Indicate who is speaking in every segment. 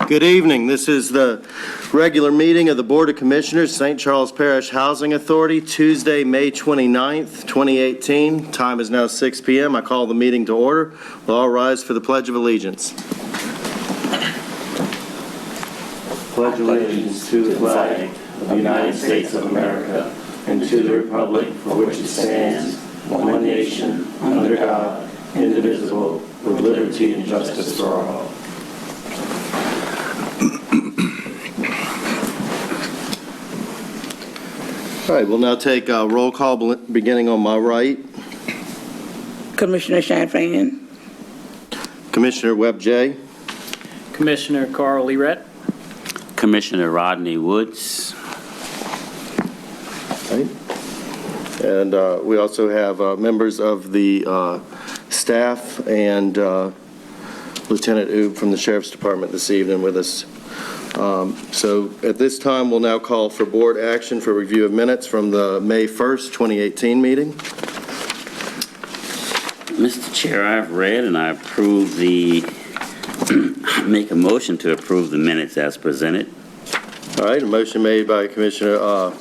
Speaker 1: Good evening. This is the regular meeting of the Board of Commissioners, St. Charles Parish Housing Authority, Tuesday, May 29th, 2018. Time is now 6 p.m. I call the meeting to order. We'll all rise for the Pledge of Allegiance. Pledge allegiance to the flag of the United States of America and to the republic for which it stands, one nation, under God, indivisible, with liberty and justice for all. All right, we'll now take a roll call beginning on my right.
Speaker 2: Commissioner Champagne.
Speaker 1: Commissioner Webb J.
Speaker 3: Commissioner Carl Leret.
Speaker 4: Commissioner Rodney Woods.
Speaker 1: Right. And we also have members of the staff and Lieutenant Oob from the Sheriff's Department this evening with us. So at this time, we'll now call for board action for review of minutes from the May 1st, 2018 meeting.
Speaker 4: Mr. Chair, I've read and I approve make a motion to approve the minutes as presented.
Speaker 1: All right, a motion made by Commissioner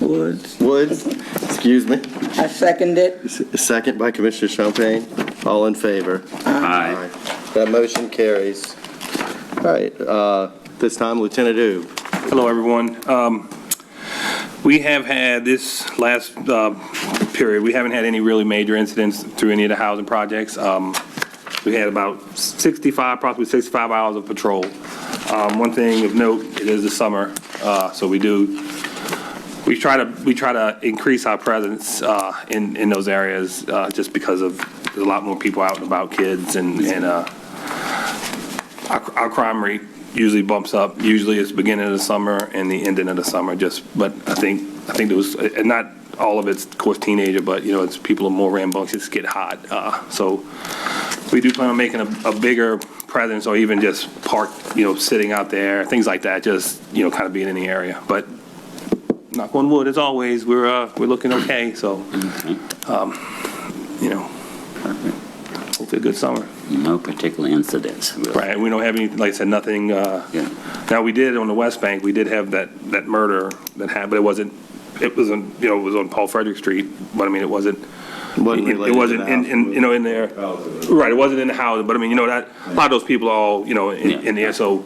Speaker 1: Woods. Excuse me.
Speaker 2: I second it.
Speaker 1: A second by Commissioner Champagne. All in favor?
Speaker 4: Aye.
Speaker 1: That motion carries. All right, this time, Lieutenant Oob.
Speaker 5: Hello, everyone. We have had this last period, we haven't had any really major incidents through any of the housing projects. We had about approximately 65 hours of patrol. One thing of note, it is the summer, so we try to increase our presence in those areas just because of there's a lot more people out and about, kids, and our crime rate usually bumps up. Usually it's beginning of the summer and the ending of the summer. But I think there was, and not all of it's, of course, teenager, but it's people are more rambunctious, get hot. So we do plan on making a bigger presence, or even just park, sitting out there, things like that. Just kind of being in the area. But knock on wood, as always, we're looking okay. So hopefully a good summer.
Speaker 4: No particular incidents. Really.
Speaker 5: Right, we don't have any, like I said, nothing. Now we did on the West Bank. We did have that murder that happened, but it was on Paul Frederick Street. But I mean, it wasn't in there. Right, it wasn't in the house. But I mean, that a lot of those people are all in there. So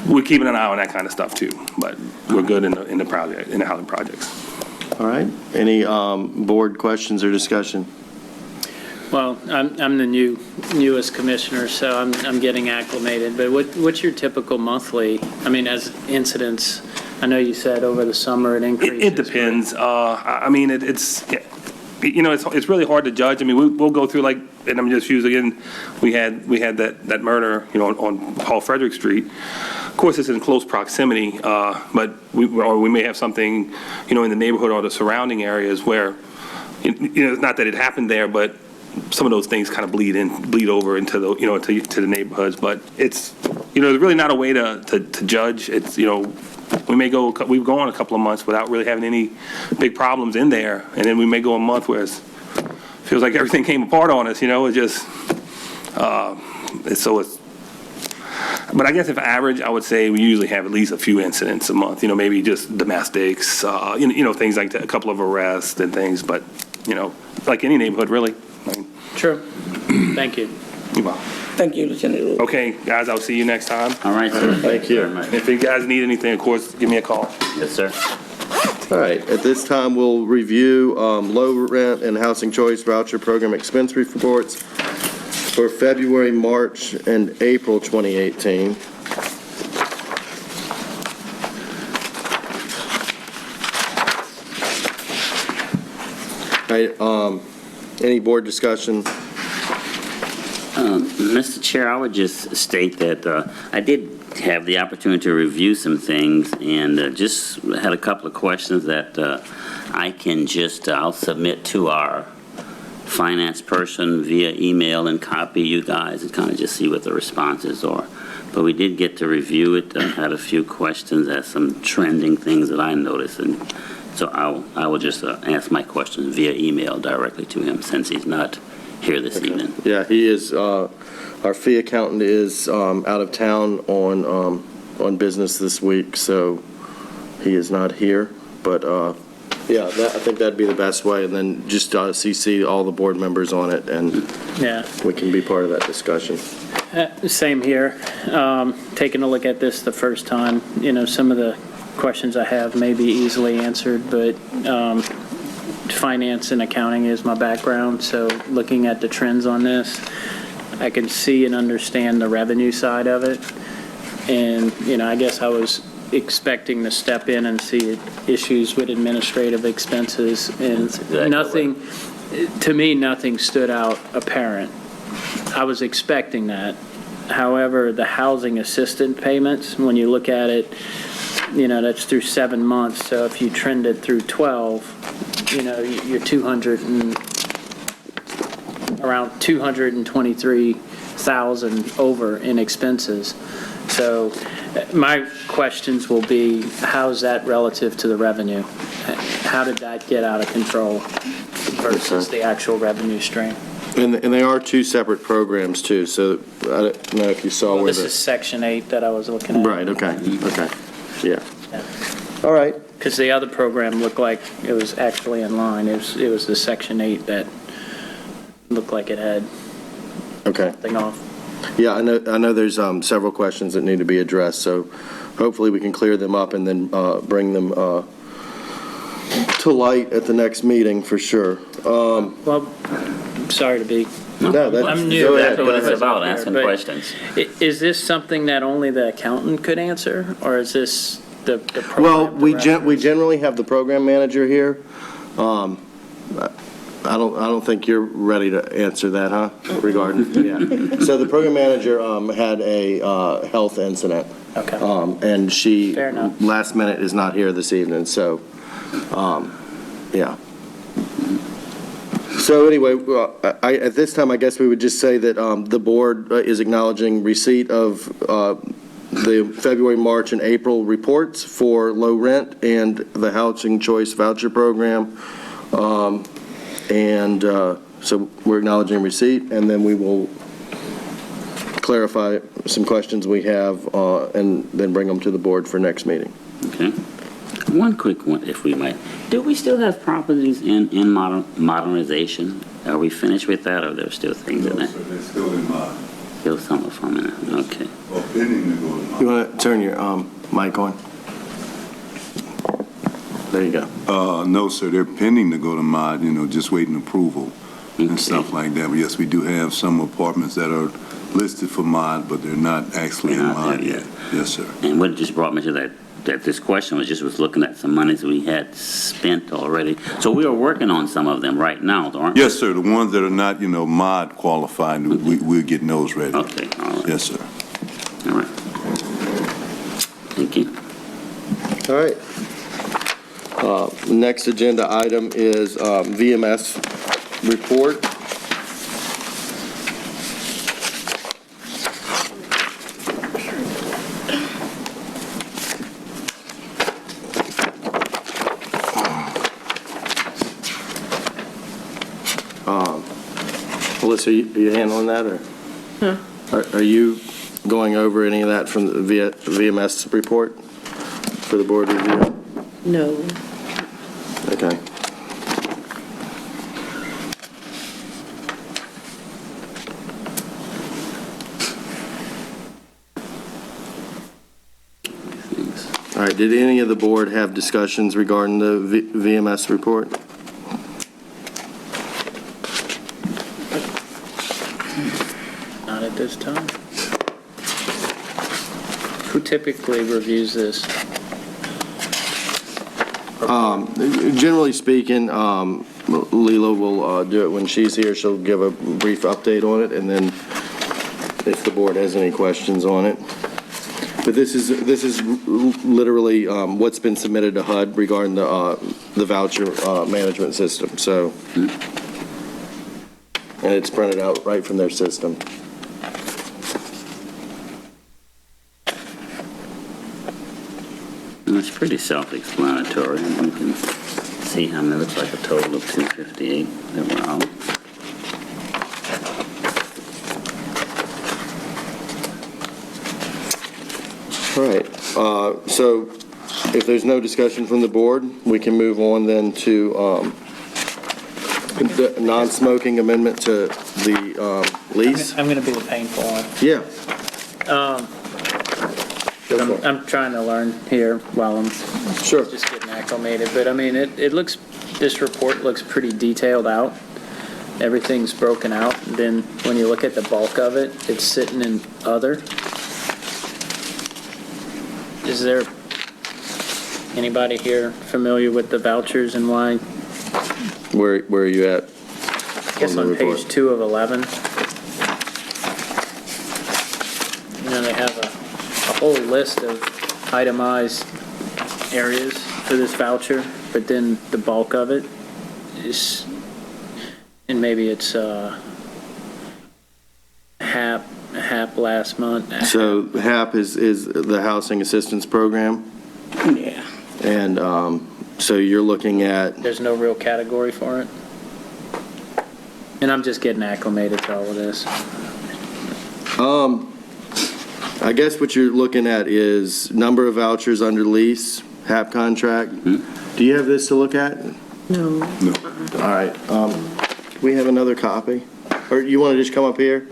Speaker 5: we're keeping an eye on that kind of stuff too. But we're good in the housing projects.
Speaker 1: All right. Any board questions or discussion?
Speaker 3: Well, I'm the newest commissioner, so I'm getting acclimated. But what's your typical monthly? I mean, as incidents, I know you said over the summer it increases.
Speaker 5: It depends. I mean, it's really hard to judge. I mean, we'll go through, like, and I'm just using again, we had that murder, on Paul Frederick Street. Of course, it's in close proximity, but we may have something, in the neighborhood or the surrounding areas where, it's not that it happened there, but some of those things kind of bleed over into the to the neighborhoods. But it's there's really not a way to judge. It's we've gone a couple of months without really having any big problems in there, and then we may go a month where it feels like everything came apart on us. It just But I guess if average, I would say we usually have at least a few incidents a month. Maybe just domestics, things like that, a couple of arrests and things. But like any neighborhood, really.
Speaker 3: True. Thank you.
Speaker 5: You're welcome.
Speaker 2: Thank you, Lieutenant Oob.
Speaker 5: Okay, guys, I'll see you next time.
Speaker 4: All right, sir.
Speaker 1: Thank you.
Speaker 4: Very much.
Speaker 5: If you guys need anything, of course, give me a call.
Speaker 4: Yes, sir.
Speaker 1: All right. At this time, we'll review low rent and housing choice voucher program expense reports for February, March, and April 2018. All right. Any board discussion?
Speaker 4: Mr. Chair, I would just state that I did have the opportunity to review some things and just had a couple of questions that I can I'll submit to our finance person via email and copy you guys and kind of just see what the responses are. But we did get to review it. Had a few questions as some trending things that I noticed, and so I will just ask my questions via email directly to him since he's not here this evening.
Speaker 1: Yeah, he is, our fee accountant is out of town on business this week, so he is not here. But, yeah, I think that'd be the best way, and then just CC all the board members on it, and
Speaker 3: Yeah.
Speaker 1: we can be part of that discussion.
Speaker 3: Same here. Taking a look at this the first time, some of the questions I have may be easily answered, but finance and accounting is my background, so looking at the trends on this, I can see and understand the revenue side of it. And, I guess I was expecting to step in and see issues with administrative expenses, and
Speaker 4: exactly
Speaker 3: nothing, to me, nothing stood out apparent. I was expecting that. However, the housing assistance payments, when you look at it, that's through 7 months. So if you trend it through 12, you're around 223,000 over in expenses. So my questions will be, how's that relative to the revenue? How did that get out of control versus the actual revenue stream?
Speaker 1: And they are two separate programs, too, so I don't know if you saw where
Speaker 3: This is Section 8 that I was looking at.
Speaker 1: Right, okay, yeah. All right.
Speaker 3: Because the other program looked like it was actually in line. It was the Section 8 that looked like it had
Speaker 1: Okay.
Speaker 3: something off.
Speaker 1: Yeah, I know there's several questions that need to be addressed, so hopefully we can clear them up and then bring them to light at the next meeting, for sure.
Speaker 3: Well, sorry to be,
Speaker 1: No, that's,
Speaker 3: I'm new.
Speaker 1: go
Speaker 4: That's
Speaker 1: ahead.
Speaker 4: what it's
Speaker 3: But-
Speaker 4: about, asking
Speaker 3: but-
Speaker 4: questions.
Speaker 3: Is this something that only the accountant could answer, or is this the program?
Speaker 1: Well, we
Speaker 3: director?
Speaker 1: generally have the program manager here. I don't think you're ready to answer that, huh? Regarding, yeah. So the program manager had a health incident.
Speaker 3: Okay.
Speaker 1: And she,
Speaker 3: Fair enough.
Speaker 1: last minute, is not here this evening, so, yeah. So anyway, at this time, I guess we would just say that the board is acknowledging receipt of the February, March, and April reports for low rent and the Housing Choice Voucher Program. And so we're acknowledging receipt, and then we will clarify some questions we have and then bring them to the board for next meeting.
Speaker 4: Okay. One quick one, if we might. Do we still have properties in modernization? Are we finished with that, or are there still things in
Speaker 6: No,
Speaker 4: there?
Speaker 6: sir, they're still in mind,
Speaker 4: Still some of them in it? Okay.
Speaker 6: or pending to go to mind.
Speaker 1: You want to turn your mic on? There you go.
Speaker 6: No, sir, they're pending to go to mod, just waiting approval
Speaker 4: Okay.
Speaker 6: and stuff like that. But yes, we do have some apartments that are listed for mod, but they're not actually in
Speaker 4: They're not
Speaker 6: mod
Speaker 4: there
Speaker 6: yet. Yes, sir.
Speaker 4: And what just brought me to that this question was looking at some monies we had spent already. So we are working on some of them right now, aren't we?
Speaker 6: Yes, sir, the ones that are not, mod qualified, we're getting those ready.
Speaker 4: Okay, all right.
Speaker 6: Yes, sir.
Speaker 4: All right. Thank you.
Speaker 1: All right. Next agenda item is VMS report. Melissa, are you handling that, or? Are you going over any of that from the VMS report for the board review?
Speaker 7: No.
Speaker 1: Okay. All right, did any of the board have discussions regarding the VMS report?
Speaker 3: Not at this time. Who typically reviews this?
Speaker 1: Generally speaking, Leela will do it when she's here. She'll give a brief update on it, and then if the board has any questions on it. But this is literally what's been submitted to HUD regarding the voucher management system. So, and it's printed out right from their system.
Speaker 4: And it's pretty self-explanatory, and you can see how it looks like a total of 258 that were out.
Speaker 1: All right, so if there's no discussion from the board, we can move on then to the non-smoking amendment to the lease.
Speaker 3: I'm going to be the painful one.
Speaker 1: Yeah.
Speaker 3: I'm trying to learn here while I'm
Speaker 1: Sure.
Speaker 3: just getting acclimated, but I mean, this report looks pretty detailed out. Everything's broken out. Then when you look at the bulk of it, it's sitting in other. Is there anybody here familiar with the vouchers and why?
Speaker 1: Where are you at?
Speaker 3: I guess
Speaker 1: the
Speaker 3: on
Speaker 1: report?
Speaker 3: page 2 of 11. They have a whole list of itemized areas for this voucher, but then the bulk of it is, and maybe it's HAP last month.
Speaker 1: So HAP is the Housing Assistance Program,
Speaker 2: Yeah.
Speaker 1: and so you're looking at,
Speaker 3: There's no real category for it. And I'm just getting acclimated to all of this.
Speaker 1: I guess what you're looking at is number of vouchers under lease, HAP contract. Do you have this to look at?
Speaker 2: No.
Speaker 6: No.
Speaker 1: All right, we have another copy? Or you want to just come up here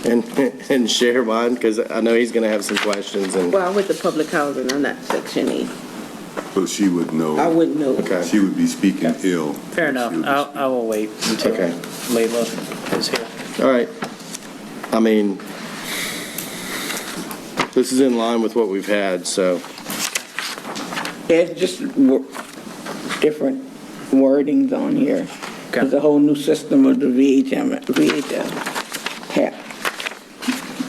Speaker 1: and share mine? Because I know he's going to have some questions and,
Speaker 7: Well, I'm with the public housing, I'm not Section 8.
Speaker 6: But she would know.
Speaker 7: I wouldn't know.
Speaker 1: okay.
Speaker 6: She would be speaking ill.
Speaker 3: Fair enough.
Speaker 6: She would be
Speaker 3: I will wait until
Speaker 1: Okay.
Speaker 3: Layla is here.
Speaker 1: All right. I mean, this is in line with what we've had, so,
Speaker 2: There's just different wordings on here.
Speaker 3: Okay.
Speaker 2: There's a whole new system of the VHF. HAP.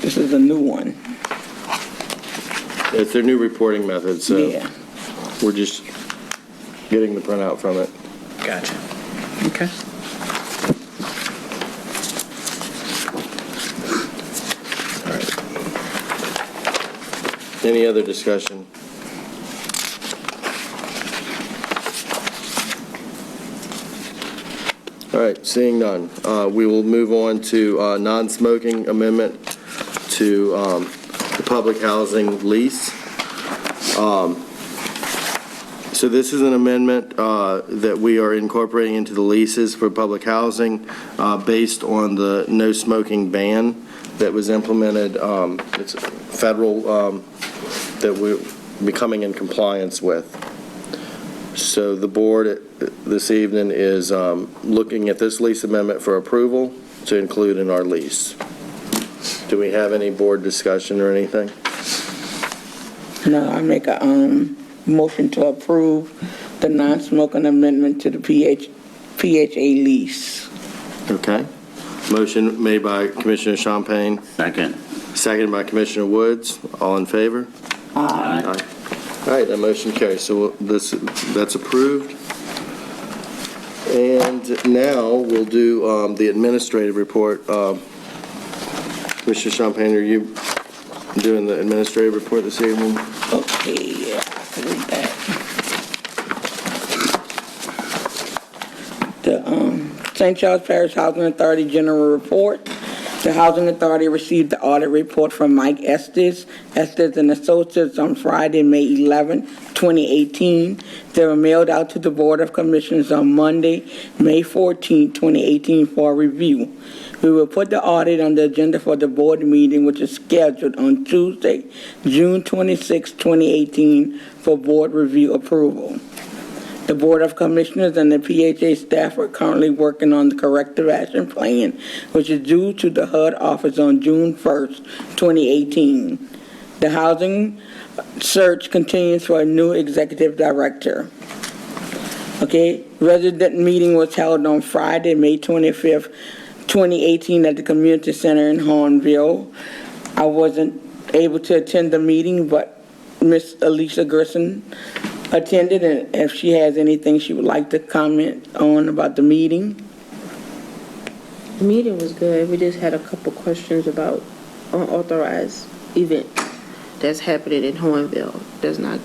Speaker 2: This is a new one.
Speaker 1: it's their new reporting method, so
Speaker 2: Yeah.
Speaker 1: we're just getting the printout from it.
Speaker 3: Gotcha. Okay.
Speaker 1: Any other discussion? All right, seeing none, we will move on to non-smoking amendment to the public housing lease. So this is an amendment that we are incorporating into the leases for public housing based on the no smoking ban that was implemented. It's federal that we're becoming in compliance with. So the board this evening is looking at this lease amendment for approval to include in our lease. Do we have any board discussion or anything?
Speaker 2: No, I make a motion to approve the non-smoking amendment to the PHA lease.
Speaker 1: Okay. Motion made by Commissioner Champagne,
Speaker 4: Second.
Speaker 1: seconded by Commissioner Woods. All in favor?
Speaker 2: Aye.
Speaker 1: Aye. All right, that motion carries. So that's approved. And now we'll do the administrative report. Commissioner Champagne, are you doing the administrative report this evening?
Speaker 2: Okay, yeah, I can read that. The St. Charles Parish Housing Authority General Report. The Housing Authority received the audit report from Mike Estes and Associates on Friday, May 11, 2018. They were mailed out to the Board of Commissioners on Monday, May 14, 2018 for review. We will put the audit on the agenda for the board meeting, which is scheduled on Tuesday, June 26, 2018 for board review approval. The Board of Commissioners and the PHA staff are currently working on the corrective action plan, which is due to the HUD office on June 1st, 2018. The housing search continues for a new executive director. Okay, resident meeting was held on Friday, May 25th, 2018 at the community center in Hornville. I wasn't able to attend the meeting, but Miss Alicia Gerson attended, and if she has anything she would like to comment on about the meeting.
Speaker 7: The meeting was good. We just had a couple questions about unauthorized event that's happening in Hornville. That's not,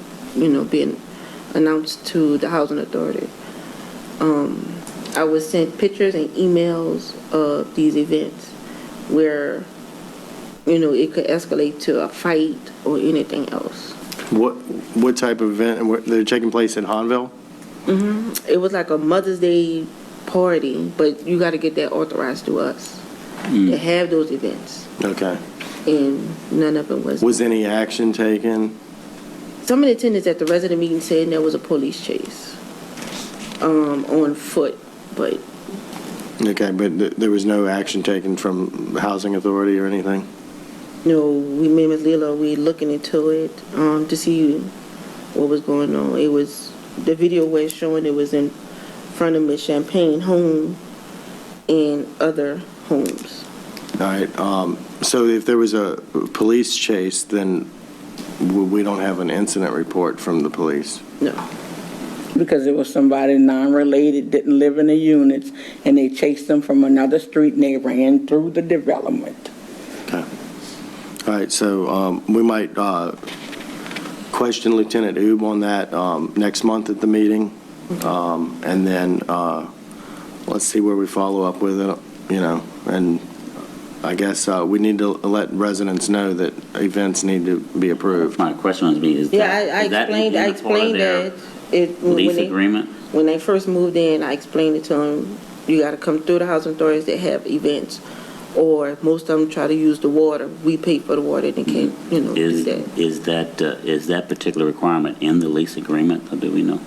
Speaker 7: being announced to the housing authority. I was sent pictures and emails of these events where it could escalate to a fight or anything else.
Speaker 1: What type of event, and they're taking place in Hanville?
Speaker 7: It was like a Mother's Day party, but you got to get that authorized to us to have those events,
Speaker 1: Okay.
Speaker 7: and none of it was.
Speaker 1: Was any action taken?
Speaker 7: Some of the attendants at the resident meeting said there was a police chase on foot, but
Speaker 1: Okay, but there was no action taken from the Housing Authority or anything?
Speaker 7: no, me and Ms. Lila, we looking into it to see what was going on. It was, the video was showing it was in front of Miss Champagne home and other homes.
Speaker 1: All right, so if there was a police chase, then we don't have an incident report from the police?
Speaker 7: No.
Speaker 2: Because it was somebody non-related, didn't live in the units, and they chased them from another street and they ran through the development.
Speaker 1: Okay. All right, so we might question Lieutenant Oob on that next month at the meeting, and then let's see where we follow up with it, and I guess we need to let residents know that events need to be approved.
Speaker 4: My question was be, is
Speaker 7: Yeah,
Speaker 4: that,
Speaker 7: I
Speaker 4: is that
Speaker 7: explained, I
Speaker 4: part of
Speaker 7: explained
Speaker 4: their
Speaker 7: that. When
Speaker 4: lease
Speaker 7: they-
Speaker 4: agreement?
Speaker 7: When they first moved in, I explained it to them, you gotta come through the housing authorities that have events, or most of them try to use the water. We pay for the water, they can't, do
Speaker 4: Is,
Speaker 7: that.
Speaker 4: is that particular requirement in the lease agreement, or do we know?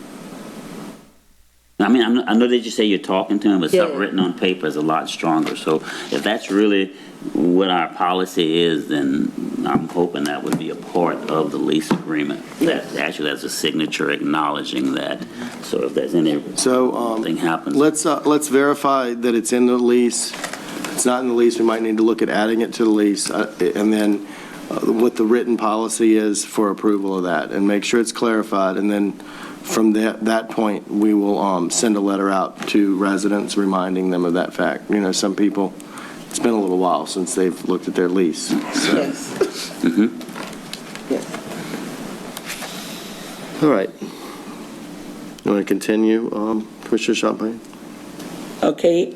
Speaker 4: I mean, I know that you say you're talking to him, but something
Speaker 7: Yeah.
Speaker 4: written on paper is a lot stronger. So if that's really what our policy is, then I'm hoping that would be a part of the lease agreement. That actually has a signature acknowledging that. So if there's anything
Speaker 1: So
Speaker 4: happens.
Speaker 1: let's verify that it's in the lease. If it's not in the lease, we might need to look at adding it to the lease, and then what the written policy is for approval of that, and make sure it's clarified, and then from that point, we will send a letter out to residents reminding them of that fact. Some people, it's been a little while since they've looked at their lease. So.
Speaker 7: Yes. Yes.
Speaker 1: All right. You want to continue, Commissioner Champagne?
Speaker 2: Okay,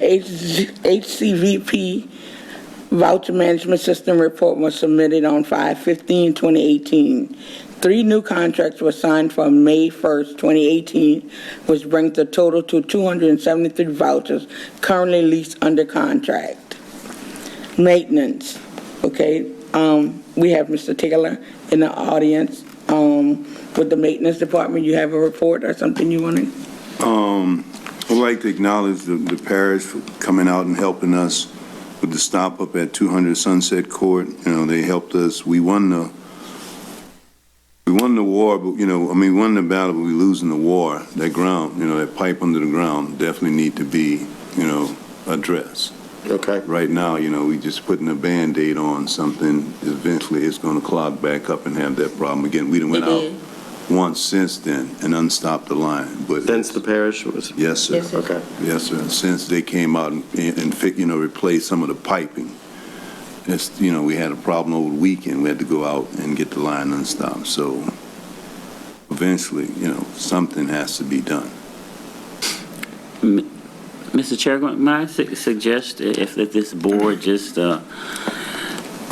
Speaker 2: HCVP Voucher Management System report was submitted on 5/15/2018. 3 new contracts were signed for May 1st, 2018, which brings the total to 273 vouchers currently leased under contract. Maintenance, okay, we have Mr. Taylor in the audience. With the maintenance department, you have a report or something you want to?
Speaker 6: I'd like to acknowledge the parish for coming out and helping us with the stop up at 200 Sunset Court. They helped us. We won the war, but, we won the battle, but we losing the war. That ground, that pipe under the ground definitely need to be, addressed.
Speaker 1: Okay.
Speaker 6: Right now, we just putting a Band-Aid on something. Eventually, it's going to clog back up and have that problem again. We done went out once since then and unstopped the line. But
Speaker 1: Since the parish was?
Speaker 6: Yes, sir.
Speaker 7: Yes, sir.
Speaker 1: Okay.
Speaker 6: Yes, sir. Since they came out and replaced some of the piping, we had a problem over the weekend. We had to go out and get the line unstopped. So eventually, something has to be done.
Speaker 4: Mr. Chairman, may I suggest if this board just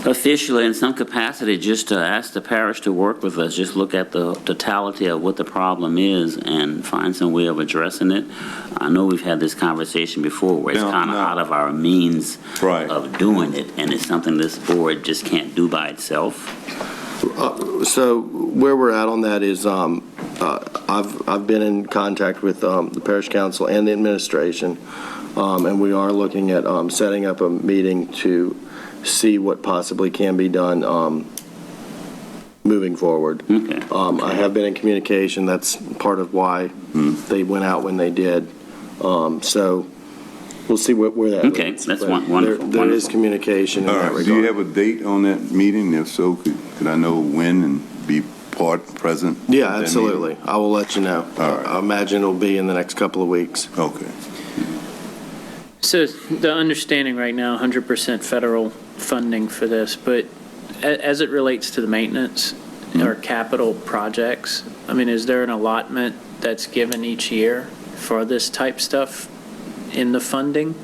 Speaker 4: officially, in some capacity, just to ask the parish to work with us, just look at the totality of what the problem is and find some way of addressing it. I know we've had this conversation before where it's kind of out of our means of doing it, and it's something this board just can't do by itself.
Speaker 1: So where we're at on that is I've been in contact with the parish council and the administration, and we are looking at setting up a meeting to see what possibly can be done moving forward.
Speaker 4: Okay.
Speaker 1: I have been in communication. That's part of why they went out when they did. So we'll see where that
Speaker 4: Okay,
Speaker 1: leads.
Speaker 4: that's
Speaker 1: But
Speaker 4: wonderful.
Speaker 1: There is communication in
Speaker 6: All
Speaker 1: that
Speaker 6: right.
Speaker 1: regard.
Speaker 6: Do you have a date on that meeting? If so, could I know when and be present? at
Speaker 1: Yeah,
Speaker 6: that
Speaker 1: absolutely. I will let you know.
Speaker 6: All right.
Speaker 1: I imagine it'll be in the next couple of weeks.
Speaker 6: meeting? Okay.
Speaker 3: So the understanding right now, 100% federal funding for this, but as it relates to the maintenance or capital projects, is there an allotment that's given each year for this type stuff in the funding?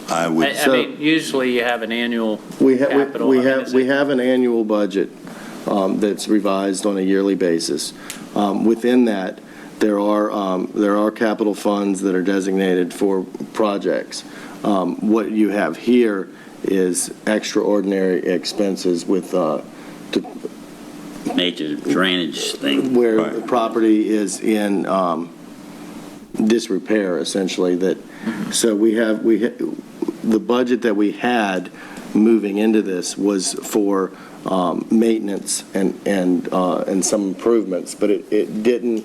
Speaker 6: I would.
Speaker 3: I mean, usually you have an annual
Speaker 1: We
Speaker 3: capital. I mean, is it-
Speaker 1: have an annual budget that's revised on a yearly basis. Within that, there are capital funds that are designated for projects. What you have here is extraordinary expenses with,
Speaker 4: Major drainage thing.
Speaker 1: where
Speaker 6: Right.
Speaker 1: the property is in disrepair, essentially, that, so the budget that we had moving into this was for maintenance and some improvements, but it didn't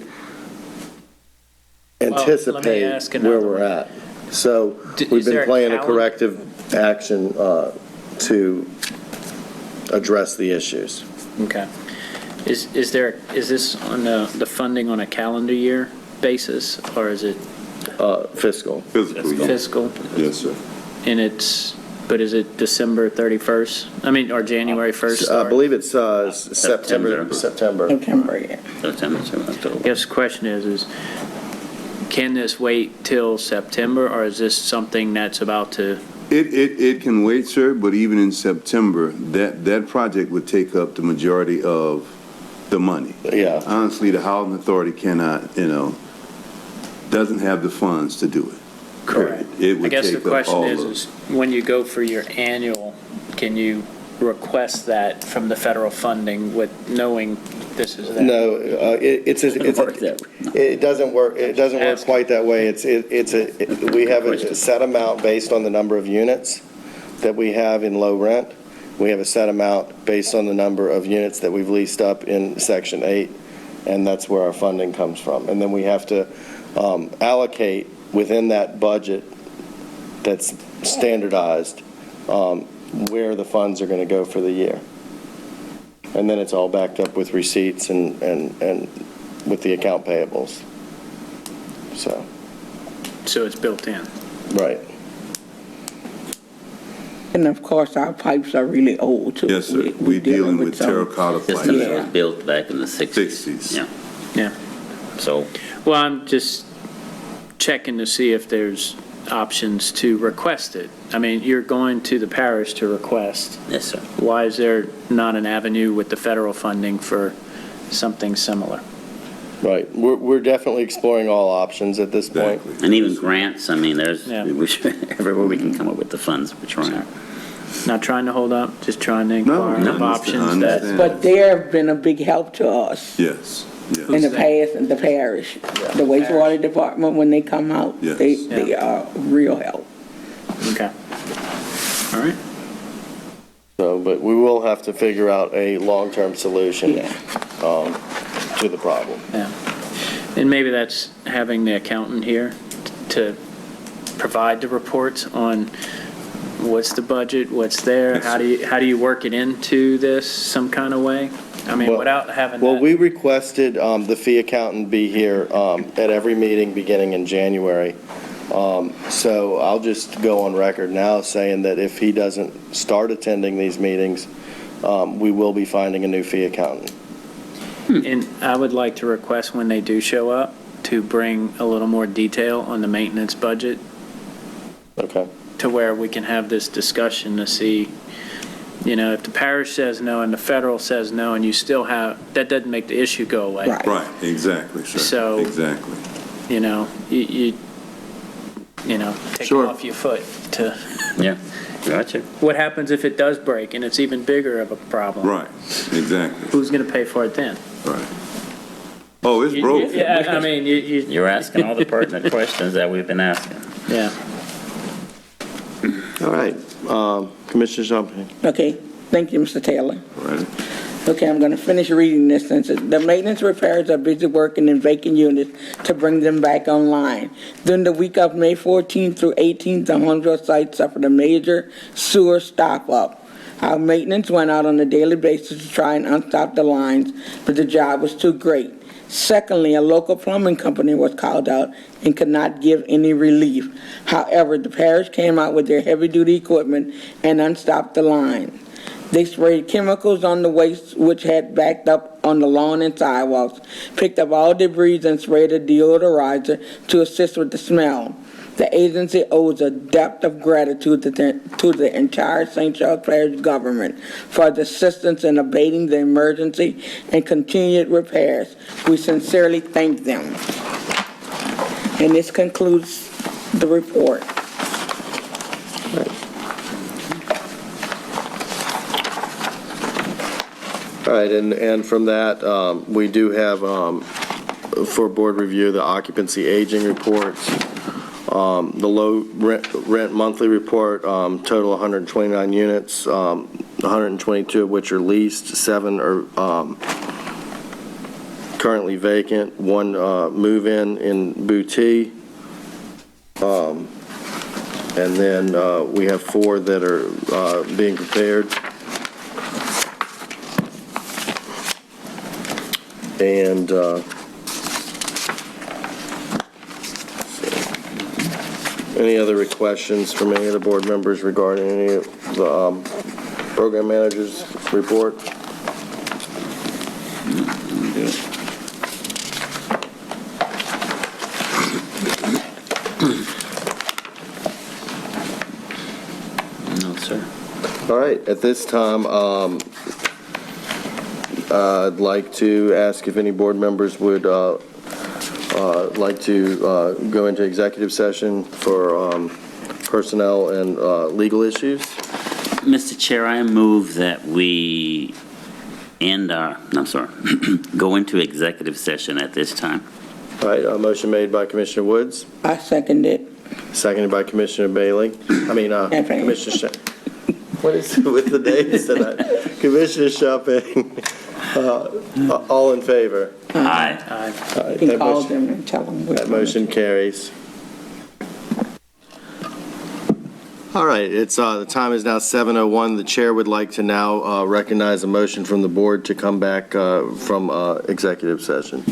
Speaker 3: let me
Speaker 1: anticipate
Speaker 3: ask
Speaker 1: where
Speaker 3: another
Speaker 1: we're
Speaker 3: way.
Speaker 1: at. So
Speaker 3: Is
Speaker 1: we've
Speaker 3: there
Speaker 1: been
Speaker 3: a
Speaker 1: playing a
Speaker 3: calendar?
Speaker 1: corrective action to address the issues.
Speaker 3: Okay. Is this on the funding on a calendar year basis, or is it
Speaker 1: Fiscal.
Speaker 6: Physical, yeah.
Speaker 3: fiscal?
Speaker 6: Yes, sir.
Speaker 3: And but is it December 31st? I mean, or January 1st?
Speaker 1: I believe it's September.
Speaker 4: September.
Speaker 2: September, yeah.
Speaker 4: September, October.
Speaker 3: I guess the question is can this wait till September, or is this something that's about to?
Speaker 6: It can wait, sir, but even in September, that project would take up the majority of the money.
Speaker 1: Yeah.
Speaker 6: Honestly, the housing authority cannot, doesn't have the funds to do it.
Speaker 3: Correct.
Speaker 6: It would
Speaker 3: I guess the
Speaker 6: take up
Speaker 3: question
Speaker 6: all
Speaker 3: is when you go for your annual, can you request that from the federal funding with knowing this is that?
Speaker 1: No,
Speaker 4: Work that way.
Speaker 1: it doesn't work. It doesn't work
Speaker 3: Ask.
Speaker 1: quite that way. We have a set amount based on the number of units that we have in low rent. We have a set amount based on the number of units that we've leased up in Section 8, and that's where our funding comes from. And then we have to allocate within that budget that's standardized where the funds are going to go for the year. And then it's all backed up with receipts and with the account payables.
Speaker 3: So it's built in.
Speaker 1: Right.
Speaker 2: And of course, our pipes are really old, too.
Speaker 6: Yes, sir. We're dealing with
Speaker 2: some-
Speaker 6: terracotta
Speaker 4: System that
Speaker 6: pipes.
Speaker 4: was built back in the 60s.
Speaker 6: 60s.
Speaker 4: Yeah,
Speaker 3: Yeah.
Speaker 4: so,
Speaker 3: Well, I'm just checking to see if there's options to request it. I mean, you're going to the parish to request.
Speaker 4: yes, sir.
Speaker 3: Why is there not an avenue with the federal funding for something similar?
Speaker 1: Right. We're definitely exploring all options at this point.
Speaker 6: Exactly.
Speaker 4: And even grants, I mean, there's,
Speaker 3: Yeah.
Speaker 4: everywhere we can come up with the funds, we're trying.
Speaker 3: Not trying to hold up, just trying to
Speaker 6: No,
Speaker 3: inquire
Speaker 6: no,
Speaker 3: of
Speaker 6: I
Speaker 3: options
Speaker 6: understand.
Speaker 3: that.
Speaker 2: But they have been a big help to us
Speaker 6: Yes, yes.
Speaker 2: in the past, in the parish. The wastewater department, when they come out,
Speaker 6: Yes.
Speaker 2: they are real help.
Speaker 3: Okay. All right.
Speaker 1: So, but we will have to figure out a long-term solution
Speaker 2: Yeah.
Speaker 1: to the problem.
Speaker 3: Yeah. And maybe that's having the accountant here to provide the reports on what's the budget, what's there, how do you work it into this some kind of way? I mean,
Speaker 1: Well-
Speaker 3: without having
Speaker 1: Well,
Speaker 3: that.
Speaker 1: we requested the fee accountant be here at every meeting beginning in January. So I'll just go on record now saying that if he doesn't start attending these meetings, we will be finding a new fee accountant.
Speaker 3: And I would like to request when they do show up to bring a little more detail on the maintenance budget
Speaker 1: Okay?
Speaker 3: to where we can have this discussion to see, if the parish says no and the federal says no and you still have, that doesn't make the issue go away.
Speaker 2: Right.
Speaker 6: Right, exactly, sir.
Speaker 3: So-
Speaker 6: Exactly.
Speaker 3: Take it
Speaker 1: Sure.
Speaker 3: off your foot to,
Speaker 4: Yeah, gotcha.
Speaker 3: what happens if it does break and it's even bigger of a problem?
Speaker 6: Right, exactly,
Speaker 3: Who's going to pay for it then?
Speaker 6: right. Oh, it's broke.
Speaker 3: Yeah, I mean,
Speaker 4: You're asking all the pertinent questions that we've been asking.
Speaker 3: yeah.
Speaker 1: All right. Commissioner Champagne.
Speaker 2: Okay, thank you, Mr. Taylor.
Speaker 6: Right.
Speaker 2: Okay, I'm going to finish reading this sentence. The maintenance repairs are busy working in vacant units to bring them back online. During the week of May 14th through 18th, the Huntsville site suffered a major sewer stop-up. Our maintenance went out on a daily basis to try and unstop the lines, but the job was too great. Secondly, a local plumbing company was called out and could not give any relief. However, the parish came out with their heavy-duty equipment and unstopped the line. They sprayed chemicals on the waste which had backed up on the lawn and sidewalks, picked up all debris and sprayed a deodorizer to assist with the smell. The agency owes a debt of gratitude to the entire St. Charles Parish government for the assistance in abating the emergency and continued repairs. We sincerely thank them. And this concludes the report.
Speaker 1: All right, and from that, we do have, for board review, the occupancy aging reports, the low rent monthly report, total 129 units, 122 of which are leased, 7 are currently vacant, 1 move-in Boutique, and then we have 4 that are being prepared. And any other questions from any of the board members regarding any of the program manager's report?
Speaker 4: No, sir.
Speaker 1: All right, at this time, I'd like to ask if any board members would like to go into executive session for personnel and legal issues.
Speaker 4: Mr. Chair, I move that we go into executive session at this time.
Speaker 1: All right, a motion made by Commissioner Woods,
Speaker 2: I second it.
Speaker 1: seconded by Commissioner Bailey. Commissioner what is it with the dates tonight? Commissioner Shopping. All in favor?
Speaker 4: Aye.
Speaker 1: All right,
Speaker 2: You
Speaker 1: that
Speaker 2: can call
Speaker 1: motion-
Speaker 2: them and tell them.
Speaker 1: That motion carries. All right, the time is now 7:01. The chair would like to now recognize a motion from the board to come back from executive session.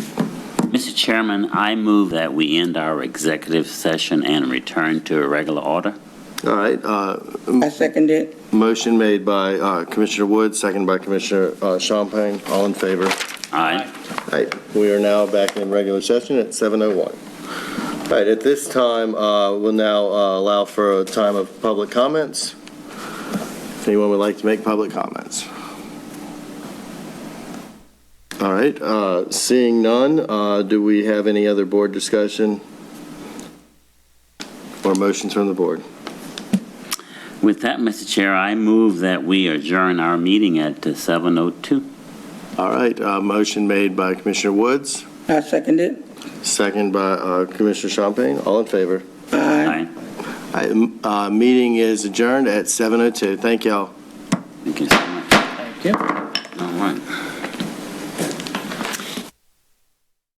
Speaker 4: Mr. Chairman, I move that we end our executive session and return to a regular order.
Speaker 1: All right,
Speaker 2: I second it.
Speaker 1: motion made by Commissioner Woods, seconded by Commissioner Champagne. All in favor?
Speaker 4: Aye.
Speaker 1: All right, we are now back in regular session at 7:01. All right, at this time, we'll now allow for a time of public comments. If anyone would like to make public comments. All right, seeing none, do we have any other board discussion or motions from the board?
Speaker 4: With that, Mr. Chair, I move that we adjourn our meeting at 7:02.
Speaker 1: All right, motion made by Commissioner Woods,
Speaker 2: I second it.
Speaker 1: second by Commissioner Champagne. All in favor?
Speaker 2: Aye.
Speaker 4: Aye.
Speaker 1: All right, meeting is adjourned at 7:02. Thank y'all.
Speaker 4: Thank you so much.
Speaker 3: Thank you.